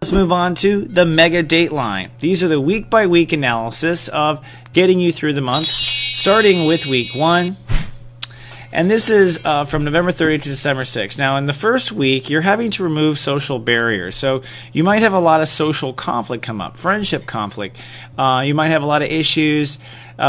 Let's move on to the Mega Dateline. These are the week-by-week analysis of getting you through the month, starting with week 1. And this is from November 30th to December 6th. Now, in the first week, you're having to remove social barriers. So you might have a lot of social conflict come up, friendship conflict. You might have a lot of issues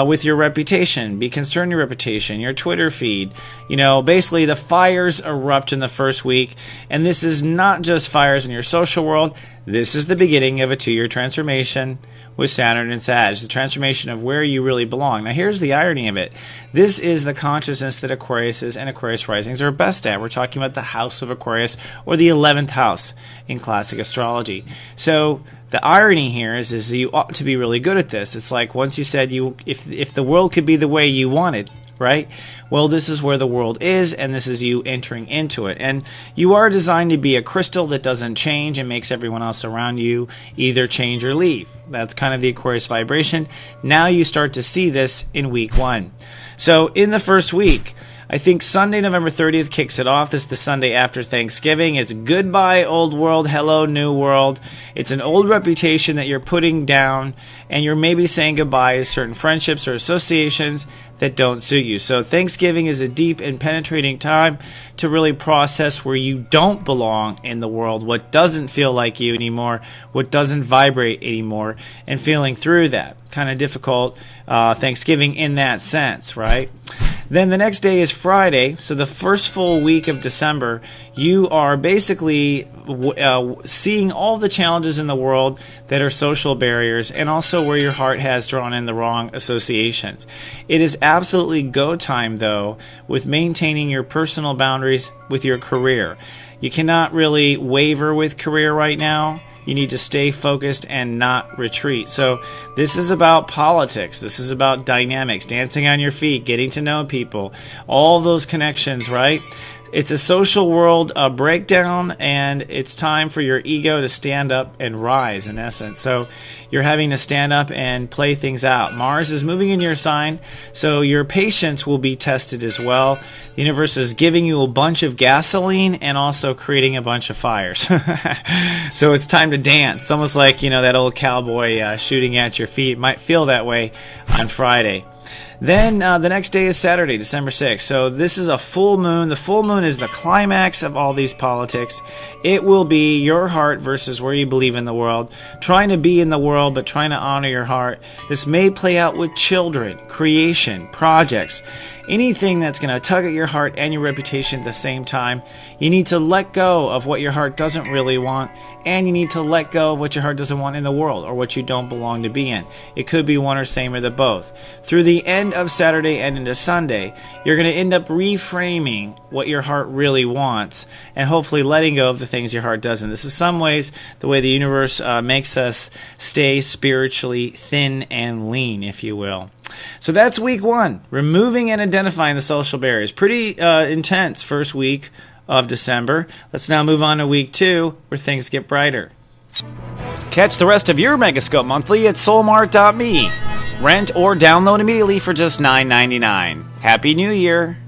with your reputation. Be concerned your reputation, your Twitter feed. You know, basically the fires erupt in the first week. And this is not just fires in your social world. This is the beginning of a 2-year transformation with Saturn and Sag, the transformation of where you really belong. Now, here's the irony of it. This is the consciousness that Aquariuses and Aquarius risings are best at. We're talking about the house of Aquarius, or the 11th house in classic astrology. So the irony here is you ought to be really good at this. It's like once you said if the world could be the way you wanted, right? Well, this is where the world is, and this is you entering into it. And you are designed to be a crystal that doesn't change and makes everyone else around you either change or leave. That's kind of the Aquarius vibration. Now you start to see this in week 1. So in the first week, I think Sunday, November 30th kicks it off. This is the Sunday after Thanksgiving. It's goodbye, old world, hello, new world. It's an old reputation that you're putting down, and you're maybe saying goodbye to certain friendships or associations that don't suit you. So Thanksgiving is a deep and penetrating time to really process where you don't belong in the world, what doesn't feel like you anymore, what doesn't vibrate anymore, and feeling through that. Kind of difficult Thanksgiving in that sense, right? Then the next day is Friday, so the first full week of December, you are basically seeing all the challenges in the world that are social barriers, and also where your heart has drawn in the wrong associations. It is absolutely go time, though, with maintaining your personal boundaries with your career. You cannot really waver with career right now. You need to stay focused and not retreat. So this is about politics. This is about dynamics, dancing on your feet, getting to know people, all those connections, right? It's a social world breakdown, and it's time for your ego to stand up and rise, in essence. So you're having to stand up and play things out. Mars is moving in your sign, so your patience will be tested as well. The universe is giving you a bunch of gasoline and also creating a bunch of fires. So it's time to dance. It's almost like, you know, that old cowboy shooting at your feet. It might feel that way on Friday. Then the next day is Saturday, December 6th. So this is a full moon. The full moon is the climax of all these politics. It will be your heart versus where you believe in the world. Trying to be in the world, but trying to honor your heart. This may play out with children, creation, projects, anything that's going to tug at your heart and your reputation at the same time. You need to let go of what your heart doesn't really want, and you need to let go of what your heart doesn't want in the world, or what you don't belong to be in. It could be one or same or the both. Through the end of Saturday and into Sunday, you're going to end up reframing what your heart really wants, and hopefully letting go of the things your heart doesn't. This is some ways the way the universe makes us stay spiritually thin and lean, if you will. So that's week 1, removing and identifying the social barriers. Pretty intense first week of December. Let's now move on to week 2, where things get brighter. Catch the rest of your Megascope Monthly at soulmart.me. Rent or download immediately for just $9.99. Happy New Year!